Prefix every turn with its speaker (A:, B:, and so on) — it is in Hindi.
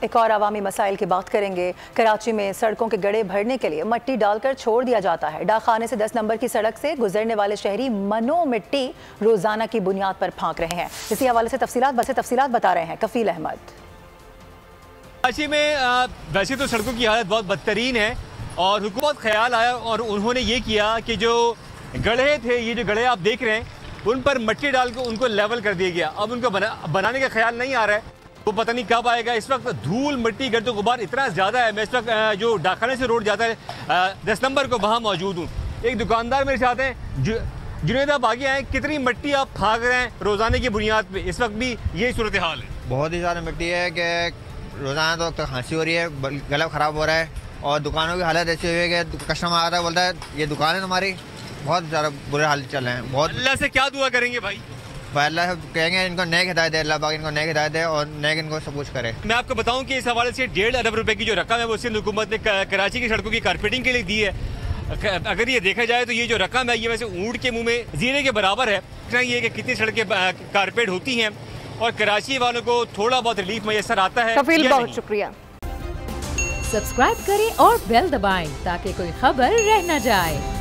A: एक और अवामी मसाइल की बात करेंगे। कराची में सड़कों के गड्ढे भरने के लिए मिट्टी डालकर छोड़ दिया जाता है। डाकखाने से 10 नंबर की सड़क से गुजरने वाले शहरी मनो मिट्टी रोजाना की बुनियाद पर फांक रहे हैं। इसी हवाले से तफसीलात बता रहे हैं कफील अहमद।
B: कराची में वैसे तो सड़कों की हालत बहुत बदतरीन है और हुकूमत ख्याल आया और उन्होंने ये किया कि जो गड्ढे थे, ये जो गड्ढे आप देख रहे हैं, उन पर मिट्टी डाल कर उनको लेवल कर दिया गया। अब उनको बनाने का ख्याल नहीं आ रहा है, वो पता नहीं कब आएगा। इस वक्त धूल मिट्टी गर्द गुबार इतना ज़्यादा है। मैं इस वक्त जो डाकखाने से रोड जाता है 10 नंबर को वहाँ मौजूद हूँ। एक दुकानदार मेरे साथ हैं। जुनेद, आप आगे आए, कितनी मिट्टी आप फाँक रहे हैं रोज़ाना की बुनियाद पे? इस वक्त भी यही सूरत हाल है।
C: बहुत ही ज़्यादा मिट्टी है कि रोज़ाना तो खांसी हो रही है, गला ख़राब हो रहा है और दुकानों की हालत ऐसी हुई है कि कस्टमर आता है, बोलता है ये दुकान है तुम्हारी, बहुत ज़्यादा बुरे हाल चल रहे हैं। बहुत
B: अल्लाह से क्या दुआ करेंगे भाई?
C: अल्लाह कहेंगे इनको नेक हिदायत दे, अल्लाह पाक इनको नेक हिदायत दे और नेक इनको सब कुछ करे।
B: मैं आपको बताऊं कि इस हवाले से 1.5 अरब रुपए की जो रकम है वो सिंध हुकूमत ने कराची की सड़कों की कारपेटिंग के लिए दी है। अगर ये देखा जाए तो ये जो रकम है ये वैसे ऊंट के मुंह में जीरे के बराबर है। ये कि कितनी सड़कें कारपेट होती हैं और कराची वालों को थोड़ा बहुत रिलीफ मैसर आता है।
D: कफील, बहुत शुक्रिया।
E: सब्सक्राइब करें और बेल दबाएं ताकि कोई खबर रह न जाए।